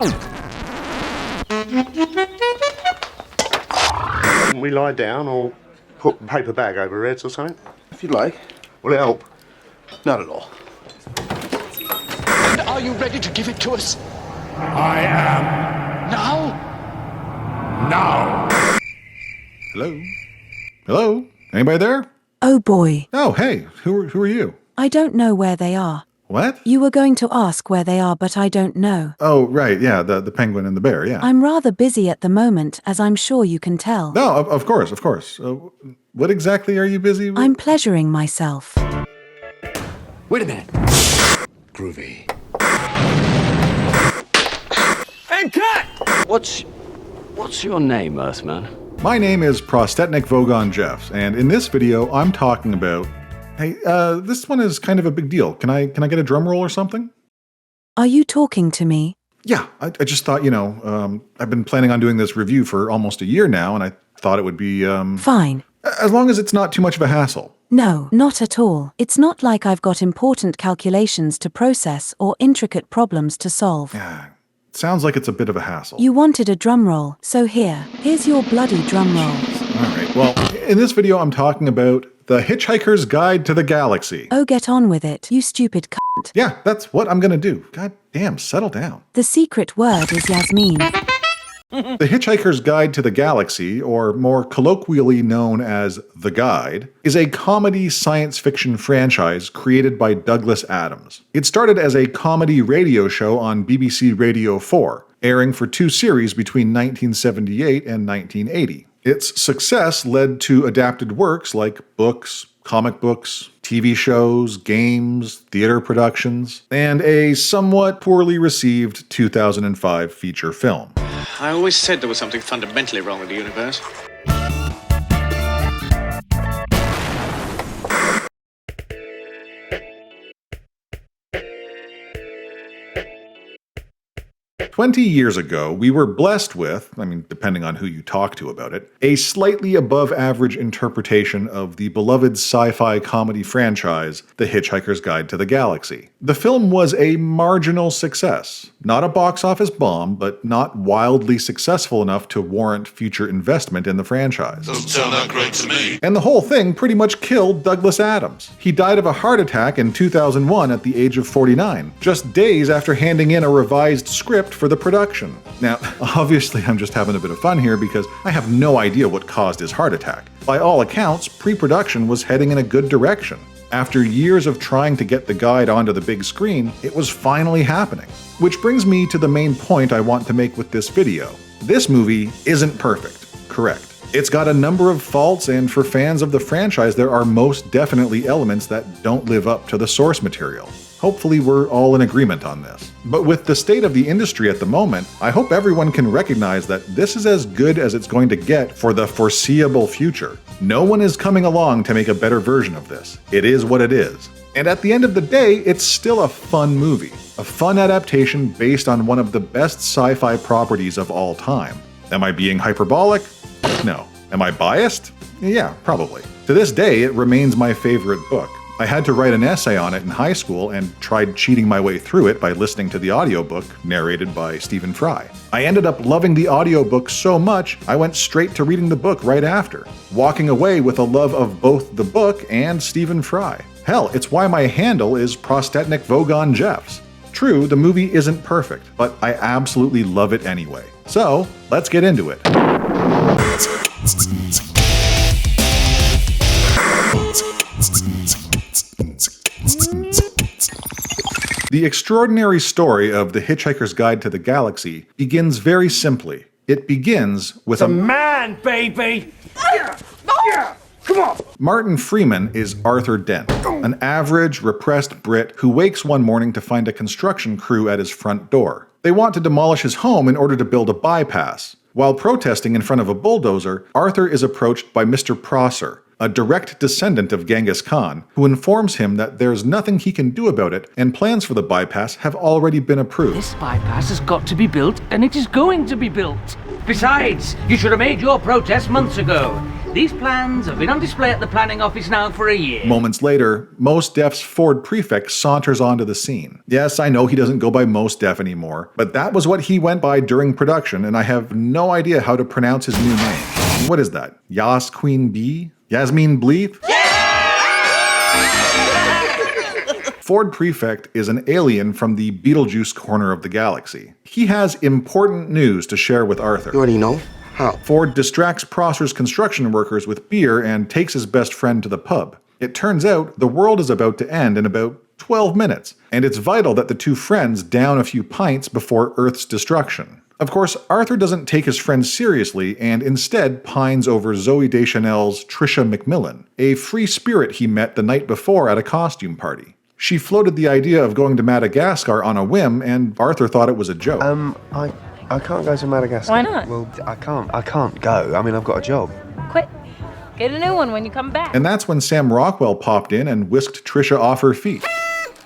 We lie down or put a paper bag over our heads or something? If you'd like. Will it help? Not at all. And are you ready to give it to us? I am Now? now. Hello? Hello? Anybody there? Oh boy, Oh, hey. Who are you? I don't know where they are. What? You were going to ask where they are, but I don't know. Oh, right. Yeah, the penguin and the bear. Yeah. I'm rather busy at the moment, as I'm sure you can tell. No, of course, of course. What exactly are you busy with? I'm pleasuring myself. Wait a minute. Groovy. And cut! What's your name, Earthman? My name is Prostetnik Vogon Jeffs, and in this video, I'm talking about... Hey, this one is kind of a big deal. Can I get a drum roll or something? Are you talking to me? Yeah, I just thought, I've been planning on doing this review for almost a year now, and I thought it would be, Fine. as long as it's not too much of a hassle. No, not at all. It's not like I've got important calculations to process or intricate problems to solve. Yeah, it sounds like it's a bit of a hassle. You wanted a drum roll, so here's your bloody drum roll. All right, well, in this video, I'm talking about The Hitchhiker's Guide to the Galaxy. Oh, get on with it, you stupid cunt. Yeah, that's what I'm gonna do. God damn, settle down. The secret word is Yasmin. The Hitchhiker's Guide to the Galaxy, or more colloquially known as The Guide, is a comedy science fiction franchise created by Douglas Adams. It started as a comedy radio show on BBC Radio 4, airing for 2 series between 1978 and 1980. Its success led to adapted works like books, comic books, TV shows, games, theater productions, and a somewhat poorly received 2005 feature film. I always said there was something fundamentally wrong with the universe. "20 years ago, we were blessed with, depending on who you talk to about it, a slightly above average interpretation of the beloved sci-fi comedy franchise, The Hitchhiker's Guide to the Galaxy. The film was a marginal success. Not a box office bomb, but not wildly successful enough to warrant future investment in the franchise. Doesn't sound that great to me. And the whole thing pretty much killed Douglas Adams. He died of a heart attack in 2001 at the age of 49, just days after handing in a revised script for the production. Now, obviously I'm just having a bit of fun here because I have no idea what caused his heart attack. By all accounts, pre-production was heading in a good direction. After years of trying to get the guide onto the big screen, it was finally happening. Which brings me to the main point I want to make with this video. This movie isn't perfect, correct. It's got a number of faults, and for fans of the franchise, there are most definitely elements that don't live up to the source material. Hopefully we're all in agreement on this. But with the state of the industry at the moment, I hope everyone can recognize that this is as good as it's going to get for the foreseeable future. No one is coming along to make a better version of this. It is what it is. And at the end of the day, it's still a fun movie. A fun adaptation based on one of the best sci-fi properties of all time. Am I being hyperbolic? No. Am I biased? Yeah, probably. To this day, it remains my favorite book. I had to write an essay on it in high school and tried cheating my way through it by listening to the audiobook narrated by Stephen Fry. I ended up loving the audiobook so much, I went straight to reading the book right after, walking away with a love of both the book and Stephen Fry. Hell, it's why my handle is Prostetnik Vogon Jeffs. True, the movie isn't perfect, but I absolutely love it anyway. So, let's get into it. The extraordinary story of The Hitchhiker's Guide to the Galaxy begins very simply. It begins with a Man, baby! Come on! Martin Freeman is Arthur Dent, an average, repressed Brit who wakes one morning to find a construction crew at his front door. They want to demolish his home in order to build a bypass. While protesting in front of a bulldozer, Arthur is approached by Mr. Prosser, a direct descendant of Genghis Khan, who informs him that there's nothing he can do about it and plans for the bypass have already been approved. This bypass has got to be built, and it is going to be built. Besides, you should have made your protest months ago. These plans have been on display at the planning office now for a year. Moments later, Mos Def's Ford prefect saunters onto the scene. Yes, I know he doesn't go by Mos Def anymore, but that was what he went by during production, and I have no idea how to pronounce his new name. What is that? Yas Queen Bee? Yasmin Bleeth? Ford Prefect is an alien from the Beetlejuice corner of the galaxy. He has important news to share with Arthur. You already know? How? Ford distracts Prosser's construction workers with beer and takes his best friend to the pub. It turns out the world is about to end in about 12 minutes, and it's vital that the two friends down a few pints before Earth's destruction. Of course, Arthur doesn't take his friend seriously and instead pines over Zooey Deschanel's Trisha McMillan, a free spirit he met the night before at a costume party. She floated the idea of going to Madagascar on a whim, and Arthur thought it was a joke. I can't go to Madagascar. Why not? Well, I can't go. I mean, I've got a job. Quit. Get a new one when you come back. And that's when Sam Rockwell popped in and whisked Trisha off her feet.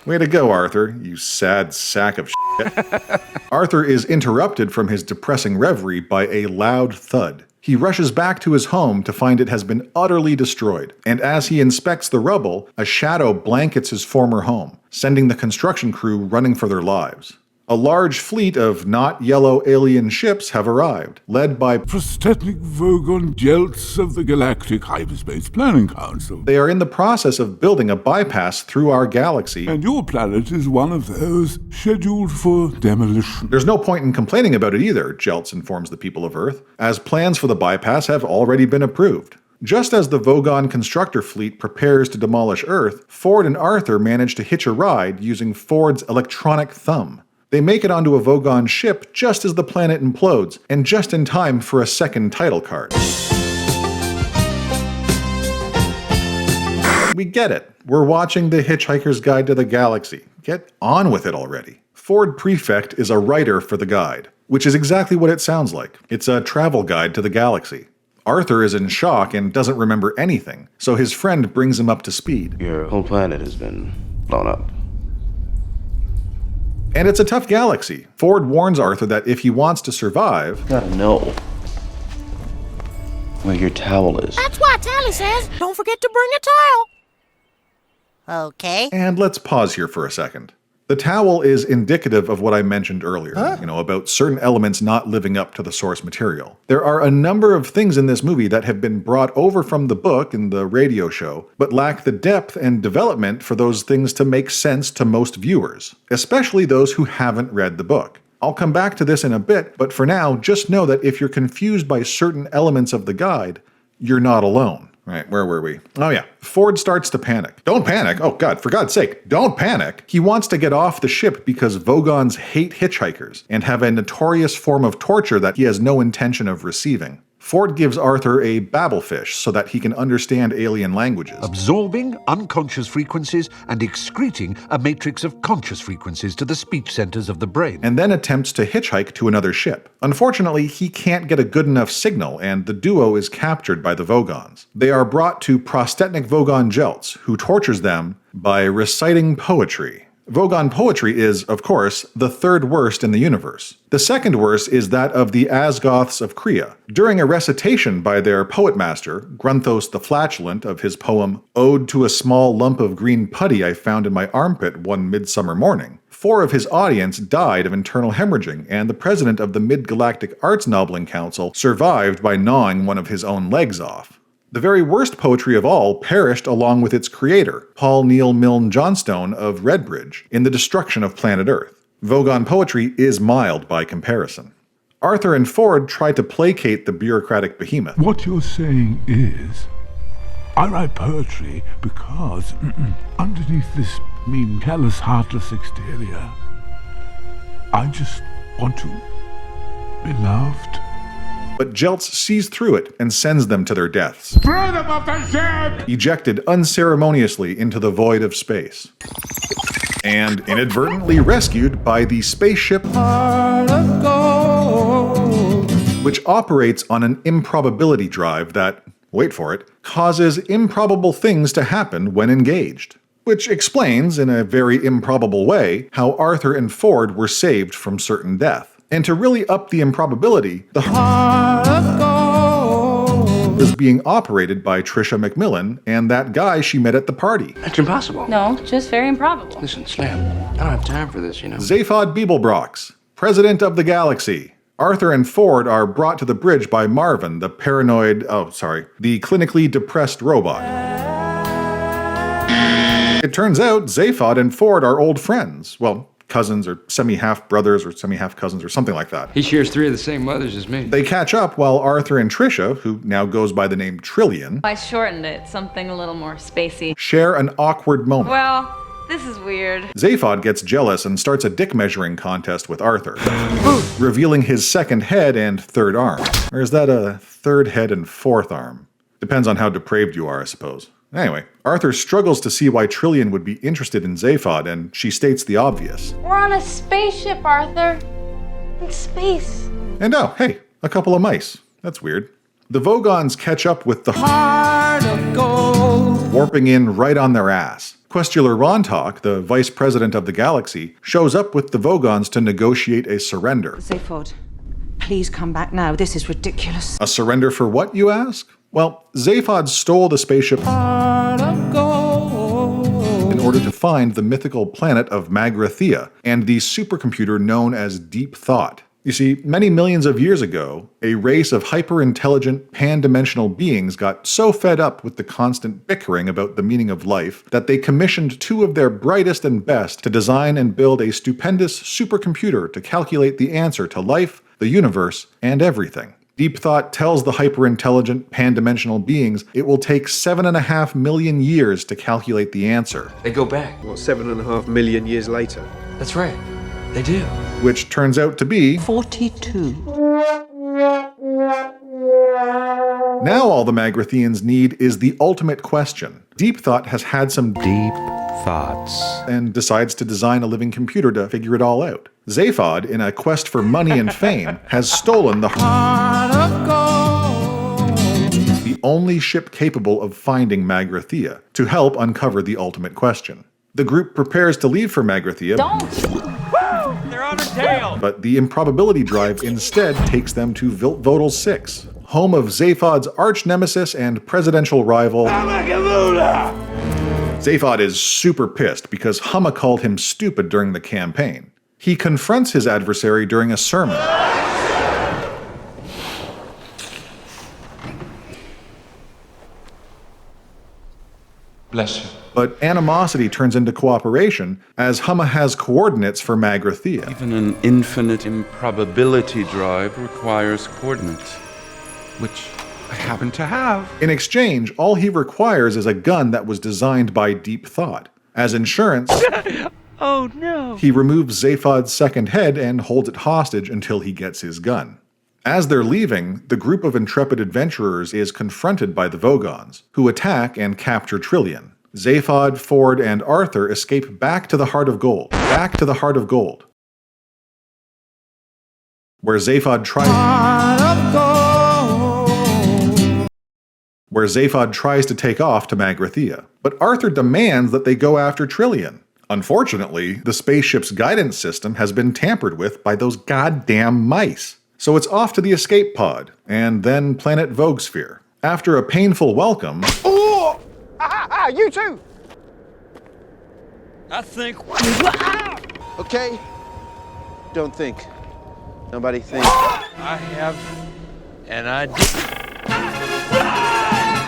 Way to go, Arthur, you sad sack of shit. Arthur is interrupted from his depressing reverie by a loud thud. He rushes back to his home to find it has been utterly destroyed, and as he inspects the rubble, a shadow blankets his former home, sending the construction crew running for their lives. A large fleet of not yellow alien ships have arrived, led by prosthetic Vogon Jelts of the Galactic Hyperspace Planning Council. They are in the process of building a bypass through our galaxy. And your planet is one of those scheduled for demolition. There's no point in complaining about it either, Jeltz informs the people of Earth, as plans for the bypass have already been approved. Just as the Vogon constructor fleet prepares to demolish Earth, Ford and Arthur manage to hitch a ride using Ford's electronic thumb. They make it onto a Vogon ship just as the planet implodes, and just in time for a second title card. We get it. We're watching The Hitchhiker's Guide to the Galaxy. Get on with it already. Ford Prefect is a writer for the guide, which is exactly what it sounds like. It's a travel guide to the galaxy. Arthur is in shock and doesn't remember anything, so his friend brings him up to speed. Your whole planet has been blown up. And it's a tough galaxy. Ford warns Arthur that if he wants to survive, You gotta know where your towel is. That's why Tally says, don't forget to bring a towel. Okay. And let's pause here for a second. The towel is indicative of what I mentioned earlier, about certain elements not living up to the source material. There are a number of things in this movie that have been brought over from the book and the radio show, but lack the depth and development for those things to make sense to most viewers, especially those who haven't read the book. I'll come back to this in a bit, but for now, just know that if you're confused by certain elements of the guide, you're not alone. Right, where were we? Oh yeah, Ford starts to panic. Don't panic! Oh God, for God's sake, don't panic! He wants to get off the ship because Vogons hate hitchhikers and have a notorious form of torture that he has no intention of receiving. Ford gives Arthur a babblefish so that he can understand alien languages. Absorbing unconscious frequencies and excreting a matrix of conscious frequencies to the speech centers of the brain. And then attempts to hitchhike to another ship. Unfortunately, he can't get a good enough signal, and the duo is captured by the Vogons. They are brought to prosthetic Vogon Jeltz, who tortures them by reciting poetry. Vogon poetry is, of course, the third worst in the universe. The second worst is that of the Asgoths of Krea. During a recitation by their poet master, Grunthos the Flatulent, of his poem Ode to a Small Lump of Green Putty I Found in My Armpit One Midsummer Morning, 4 of his audience died of internal hemorrhaging, and the president of the Mid-Galactic Arts Nobbling Council survived by gnawing one of his own legs off. The very worst poetry of all perished along with its creator, Paul Neil Milne Johnstone of Redbridge, in the destruction of planet Earth. Vogon poetry is mild by comparison. Arthur and Ford try to placate the bureaucratic behemoth. What you're saying is, I write poetry because underneath this mean, callous, heartless exterior, I just want to be loved. But Jeltz sees through it and sends them to their deaths. Throw them off the ship! Ejected unceremoniously into the void of space. And inadvertently rescued by the spaceship, which operates on an improbability drive that, wait for it, causes improbable things to happen when engaged. Which explains, in a very improbable way, how Arthur and Ford were saved from certain death. And to really up the improbability, the heart of gold is was being operated by Trisha McMillan and that guy she met at the party. That's impossible. No, just very improbable. Listen, Slam, I don't have time for this, you know. Zaphod Beeblebrox, President of the Galaxy. Arthur and Ford are brought to the bridge by Marvin, the clinically depressed robot. It turns out Zaphod and Ford are old friends. Well, cousins or semi-half brothers or semi-half cousins or something like that. He shares 3 of the same mothers as me. They catch up while Arthur and Trisha, who now goes by the name Trillian, I shortened it, something a little more spacey. share an awkward moment. Well, this is weird. Zaphod gets jealous and starts a dick measuring contest with Arthur, revealing his second head and third arm. Or is that a third head and fourth arm? Depends on how depraved you are, I suppose. Anyway, Arthur struggles to see why Trillian would be interested in Zaphod, and she states the obvious. We're on a spaceship, Arthur. In space. And oh, hey, a couple of mice. That's weird. The Vogons catch up with the Heart of Gold, warping in right on their ass. Questular Rontok, the vice president of the galaxy, shows up with the Vogons to negotiate a surrender. Zaphod, please come back now. This is ridiculous. A surrender for what, you ask? Well, Zaphod stole the spaceship in order to find the mythical planet of Magrathea and the supercomputer known as Deep Thought. You see, many millions of years ago, a race of hyper-intelligent, pan-dimensional beings got so fed up with the constant bickering about the meaning of life that they commissioned 2 of their brightest and best to design and build a stupendous supercomputer to calculate the answer to life, the universe, and everything. Deep Thought tells the hyper-intelligent, pan-dimensional beings it will take 7.5 million years to calculate the answer. They go back. What, 7.5 million years later? That's right. They do. Which turns out to be 42. Now all the Magratheans need is the ultimate question. Deep Thought has had some deep thoughts and decides to design a living computer to figure it all out. Zaphod, in a quest for money and fame, has stolen the Heart of Gold, the only ship capable of finding Magrathea, to help uncover the ultimate question. The group prepares to leave for Magrathea. They're on her tail. But the improbability drive instead takes them to Viltvodal 6, home of Zaphod's arch-nemesis and presidential rival. Zaphod is super pissed because Humma called him stupid during the campaign. He confronts his adversary during a sermon. Bless you. But animosity turns into cooperation as Humma has coordinates for Magrathea. Even an infinite improbability drive requires coordinates, which I happen to have. In exchange, all he requires is a gun that was designed by Deep Thought. As insurance, Oh no. he removes Zaphod's second head and holds it hostage until he gets his gun. As they're leaving, the group of intrepid adventurers is confronted by the Vogons, who attack and capture Trillian. Zaphod, Ford, and Arthur escape back to the Heart of Gold. Back to the Heart of Gold, where Zaphod tries to take off to Magrathea. But Arthur demands that they go after Trillian. Unfortunately, the spaceship's guidance system has been tampered with by those goddamn mice. So it's off to the escape pod, and then planet Vogsphere. After a painful welcome... Oh! You too! I think... Okay. Don't think. Nobody think. I have an idea.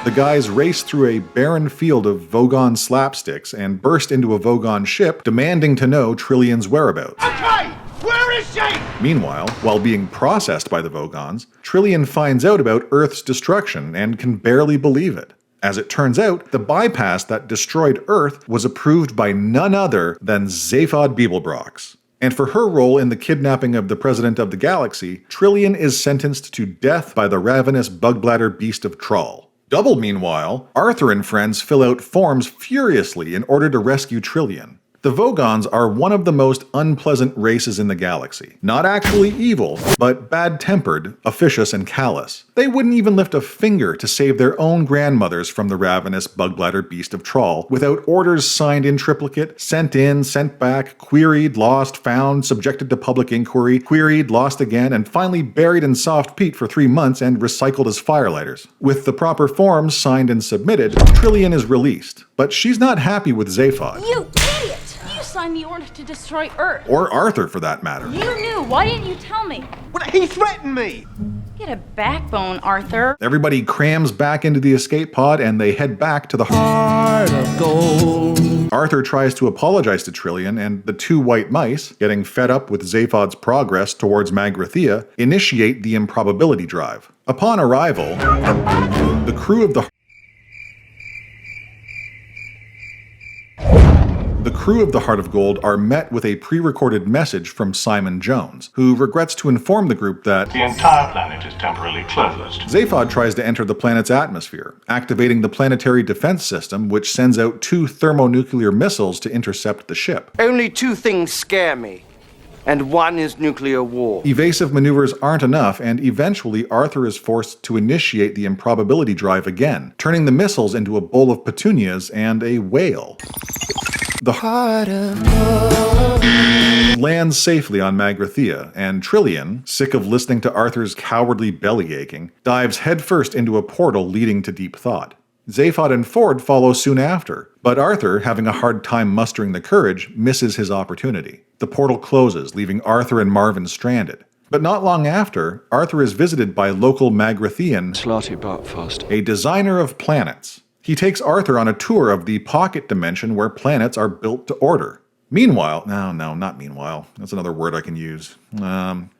The guys race through a barren field of Vogon slapsticks and burst into a Vogon ship, demanding to know Trillian's whereabouts. Okay! Where is she? Meanwhile, while being processed by the Vogons, Trillian finds out about Earth's destruction and can barely believe it. As it turns out, the bypass that destroyed Earth was approved by none other than Zaphod Beeblebrox. And for her role in the kidnapping of the President of the Galaxy, Trillian is sentenced to death by the ravenous bug-bladder beast of Troll. Double, meanwhile, Arthur and friends fill out forms furiously in order to rescue Trillian. The Vogons are one of the most unpleasant races in the galaxy. Not actually evil, but bad-tempered, officious, and callous. They wouldn't even lift a finger to save their own grandmothers from the ravenous bug-bladder beast of Trawl without orders signed in triplicate, sent in, sent back, queried, lost, found, subjected to public inquiry, queried, lost again, and finally buried in soft peat for 3 months and recycled as firelighters. With the proper forms signed and submitted, Trillian is released. But she's not happy with Zaphod. You idiot! You signed the order to destroy Earth. Or Arthur, for that matter. You knew. Why didn't you tell me? He threatened me! Get a backbone, Arthur. Everybody crams back into the escape pod and they head back to the Heart of Gold. Arthur tries to apologize to Trillian, and the 2 white mice, getting fed up with Zaphod's progress towards Magrathea, initiate the improbability drive. Upon arrival, the crew of the Heart of Gold are met with a pre-recorded message from Simon Jones, who regrets to inform the group that the entire planet is temporarily closed. Zaphod tries to enter the planet's atmosphere, activating the planetary defense system, which sends out 2 thermonuclear missiles to intercept the ship. Only 2 things scare me, and one is nuclear war. Evasive maneuvers aren't enough, and eventually Arthur is forced to initiate the improbability drive again, turning the missiles into a bowl of petunias and a whale. The Heart of Gold lands safely on Magrathea, and Trillian, sick of listening to Arthur's cowardly belly aching, dives headfirst into a portal leading to deep thought. Zaphod and Ford follow soon after, but Arthur, having a hard time mustering the courage, misses his opportunity. The portal closes, leaving Arthur and Marvin stranded. But not long after, Arthur is visited by local Magrathean, a designer of planets. He takes Arthur on a tour of the pocket dimension where planets are built to order. Meanwhile, not meanwhile. That's another word I can use.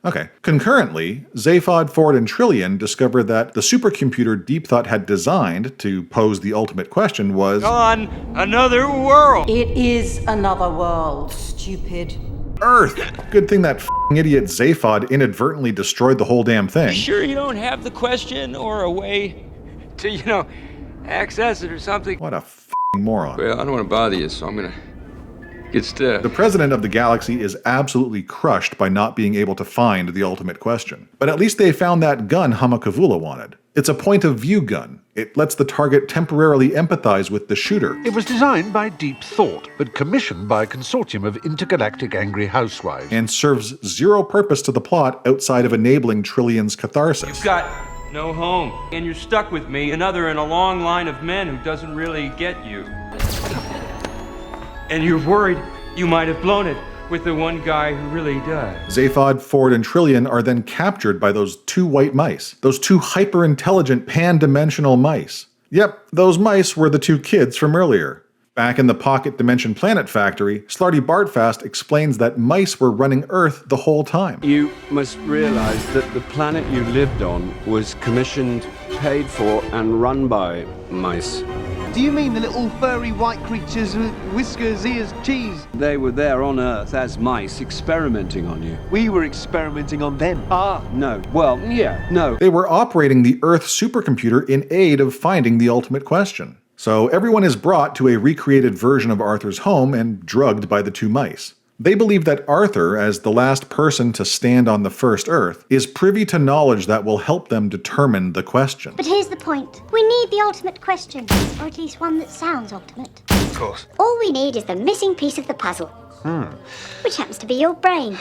Okay. Concurrently, Zaphod, Ford, and Trillian discover that the supercomputer Deep Thought had designed to pose the ultimate question was On another world! It is another world, stupid. Earth! Good thing that f***ing idiot Zaphod inadvertently destroyed the whole damn thing. You sure you don't have the question or a way to, access it or something? What a f***ing moron. Well, I don't want to bother you, so I'm gonna get stiff. The president of the galaxy is absolutely crushed by not being able to find the ultimate question. But at least they found that gun Hamakavula wanted. It's a point-of-view gun. It lets the target temporarily empathize with the shooter. It was designed by Deep Thought, but commissioned by a consortium of intergalactic angry housewives. And serves zero purpose to the plot outside of enabling Trillian's catharsis. You've got no home, and you're stuck with me, another in a long line of men who doesn't really get you. And you're worried you might have blown it with the one guy who really does. Zaphod, Ford, and Trillian are then captured by those 2 white mice. Those 2 hyper-intelligent pan-dimensional mice. Yep, those mice were the 2 kids from earlier. Back in the Pocket Dimension Planet Factory, Slarty Bartfast explains that mice were running Earth the whole time. You must realize that the planet you lived on was commissioned, paid for, and run by mice. Do you mean the little furry white creatures with whiskers, ears, cheese? They were there on Earth as mice, experimenting on you. We were experimenting on them. No. Well, yeah, no. They were operating the Earth supercomputer in aid of finding the ultimate question. So everyone is brought to a recreated version of Arthur's home and drugged by the 2 mice. They believe that Arthur, as the last person to stand on the first Earth, is privy to knowledge that will help them determine the question. But here's the point. We need the ultimate question, or at least one that sounds ultimate. Of course. All we need is the missing piece of the puzzle. Which happens to be your brain.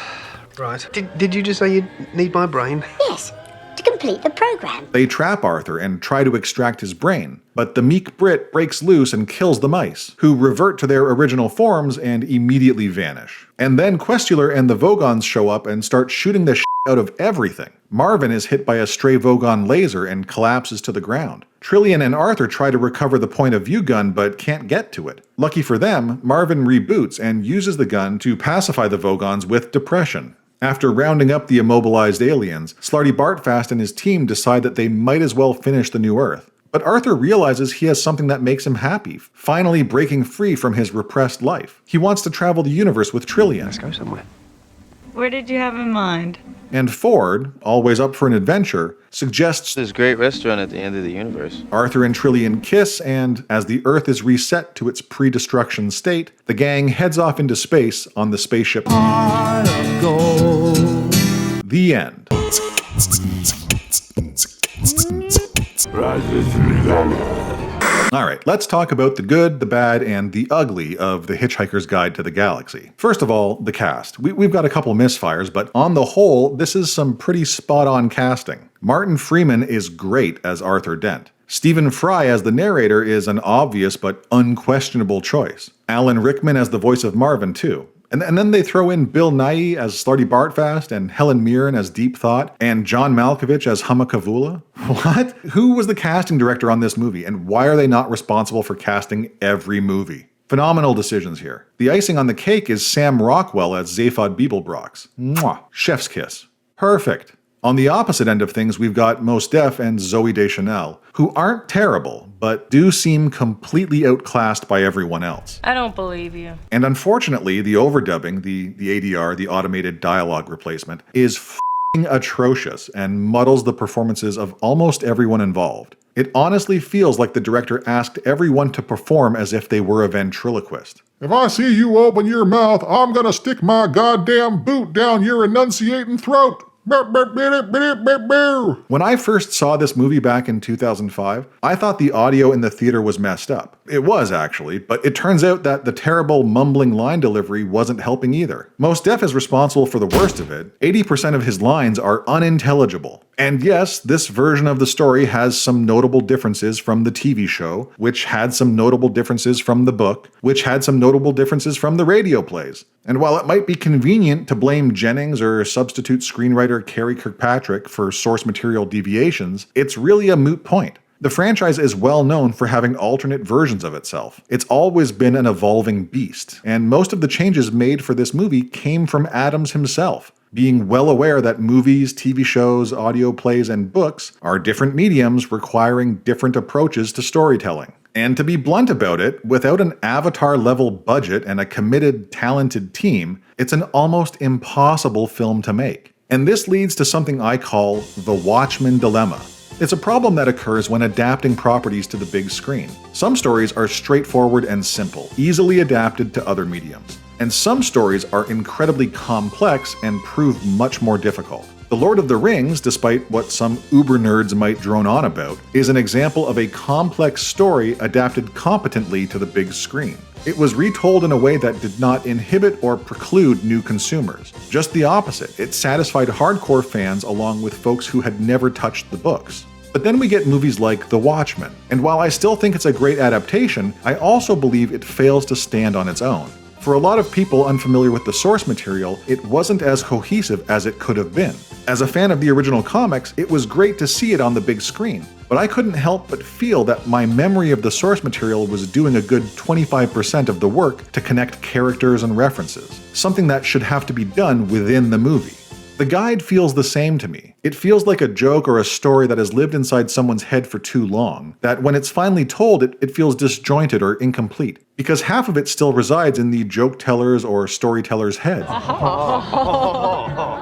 Right. Did you just say you need my brain? Yes, to complete the program. They trap Arthur and try to extract his brain, but the meek Brit breaks loose and kills the mice, who revert to their original forms and immediately vanish. And then Questular and the Vogons show up and start shooting the shit out of everything. Marvin is hit by a stray Vogon laser and collapses to the ground. Trillian and Arthur try to recover the point-of-view gun but can't get to it. Lucky for them, Marvin reboots and uses the gun to pacify the Vogons with depression. After rounding up the immobilized aliens, Slarty Bartfast and his team decide that they might as well finish the new Earth. But Arthur realizes he has something that makes him happy, finally breaking free from his repressed life. He wants to travel the universe with Trillian. Let's go somewhere. Where did you have in mind? And Ford, always up for an adventure, suggests this great restaurant at the end of the universe. Arthur and Trillian kiss, and as the Earth is reset to its pre-destruction state, the gang heads off into space on the spaceship. The end. Alright, let's talk about the good, the bad, and the ugly of The Hitchhiker's Guide to the Galaxy. First of all, the cast. We've got a couple misfires, but on the whole, this is some pretty spot-on casting. Martin Freeman is great as Arthur Dent. Stephen Fry as the narrator is an obvious but unquestionable choice. Alan Rickman as the voice of Marvin, too. And then they throw in Bill Nighy as Slarty Bartfast, and Helen Mirren as Deep Thought, and John Malkovich as Huma Kavula. What? Who was the casting director on this movie, and why are they not responsible for casting every movie? Phenomenal decisions here. The icing on the cake is Sam Rockwell as Zaphod Beeblebrox. Mwah! Chef's kiss. Perfect. On the opposite end of things, we've got Mos Def and Zooey Deschanel, who aren't terrible, but do seem completely outclassed by everyone else. I don't believe you. And unfortunately, the overdubbing, the ADR, the automated dialogue replacement, is f***ing atrocious and muddles the performances of almost everyone involved. It honestly feels like the director asked everyone to perform as if they were a ventriloquist. If I see you open your mouth, I'm gonna stick my goddamn boot down your enunciating throat. When I first saw this movie back in 2005, I thought the audio in the theater was messed up. It was actually, but it turns out that the terrible mumbling line delivery wasn't helping either. Mos Def is responsible for the worst of it. 80% of his lines are unintelligible. And yes, this version of the story has some notable differences from the TV show, which had some notable differences from the book, which had some notable differences from the radio plays. And while it might be convenient to blame Jennings or substitute screenwriter Carrie Kirkpatrick for source material deviations, it's really a moot point. The franchise is well known for having alternate versions of itself. It's always been an evolving beast, and most of the changes made for this movie came from Adams himself, being well aware that movies, TV shows, audio plays, and books are different mediums requiring different approaches to storytelling. And to be blunt about it, without an Avatar-level budget and a committed, talented team, it's an almost impossible film to make. And this leads to something I call the Watchmen dilemma. It's a problem that occurs when adapting properties to the big screen. Some stories are straightforward and simple, easily adapted to other mediums. And some stories are incredibly complex and prove much more difficult. The Lord of the Rings, despite what some uber nerds might drone on about, is an example of a complex story adapted competently to the big screen. It was retold in a way that did not inhibit or preclude new consumers. Just the opposite, it satisfied hardcore fans along with folks who had never touched the books. But then we get movies like The Watchmen, and while I still think it's a great adaptation, I also believe it fails to stand on its own. For a lot of people unfamiliar with the source material, it wasn't as cohesive as it could have been. As a fan of the original comics, it was great to see it on the big screen, but I couldn't help but feel that my memory of the source material was doing a good 25% of the work to connect characters and references, something that should have to be done within the movie. The guide feels the same to me. It feels like a joke or a story that has lived inside someone's head for too long, that when it's finally told, it feels disjointed or incomplete, because half of it still resides in the joke teller's or storyteller's head.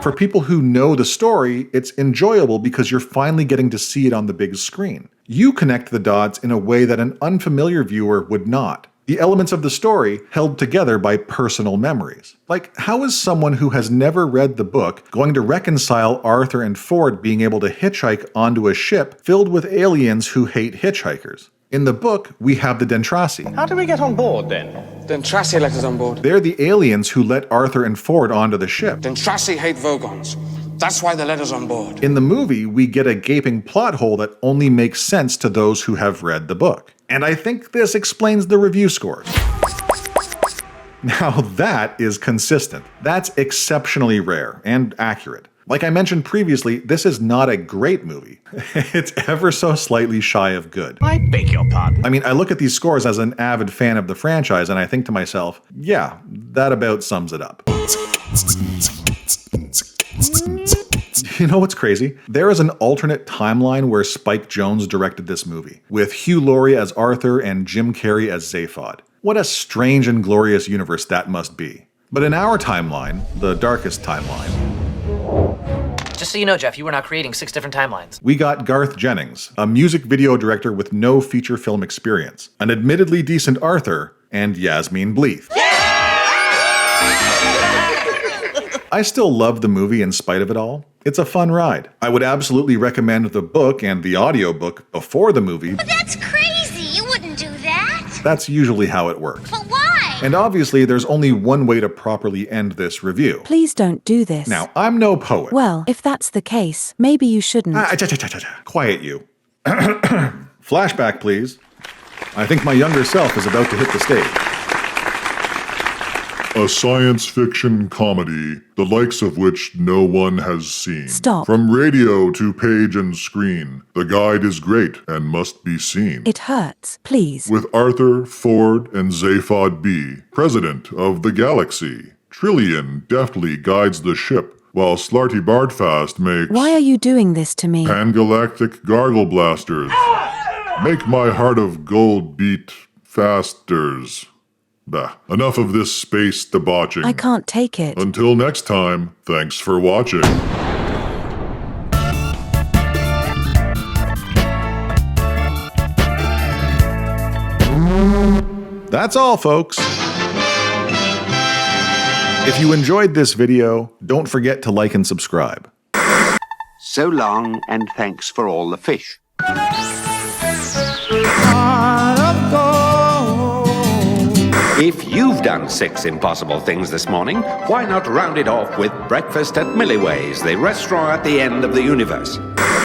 For people who know the story, it's enjoyable because you're finally getting to see it on the big screen. You connect the dots in a way that an unfamiliar viewer would not. The elements of the story held together by personal memories. Like, how is someone who has never read the book going to reconcile Arthur and Ford being able to hitchhike onto a ship filled with aliens who hate hitchhikers? In the book, we have the Dentrasi. How did we get on board then? Dentrasi let us on board. They're the aliens who let Arthur and Ford onto the ship. Dentrasi hate Vogons. That's why they let us on board. In the movie, we get a gaping plot hole that only makes sense to those who have read the book. And I think this explains the review scores. Now that is consistent. That's exceptionally rare and accurate. Like I mentioned previously, this is not a great movie. It's ever so slightly shy of good. I beg your pardon? I mean, I look at these scores as an avid fan of the franchise and I think to myself, yeah, that about sums it up. You know what's crazy? There is an alternate timeline where Spike Jonze directed this movie, with Hugh Laurie as Arthur and Jim Carrey as Zaphod. What a strange and glorious universe that must be. But in our timeline, the darkest timeline, Just so you know, Jeff, you were not creating 6 different timelines. we got Garth Jennings, a music video director with no feature film experience, an admittedly decent Arthur, and Yasmin Bleeth. I still love the movie in spite of it all. It's a fun ride. I would absolutely recommend the book and the audiobook before the movie. But that's crazy. You wouldn't do that. That's usually how it works. But why? And obviously, there's only one way to properly end this review. Please don't do this. Now, I'm no poet. Well, if that's the case, maybe you shouldn't. Quiet you. Flashback, please. I think my younger self is about to hit the stage. A science fiction comedy, the likes of which no one has seen. Stop. From radio to page and screen, the guide is great and must be seen. It hurts. Please. With Arthur, Ford, and Zaphod B., president of the galaxy. Trillian deftly guides the ship, while Slarty Bardfast makes... Why are you doing this to me? Pangalactic gargle blasters. Make my heart of gold beat fasters. Bah, enough of this space debauching. I can't take it. Until next time, thanks for watching. That's all, folks. If you enjoyed this video, don't forget to like and subscribe. So long, and thanks for all the fish. If you've done 6 impossible things this morning, why not round it off with breakfast at Milliway's, the restaurant at the end of the universe?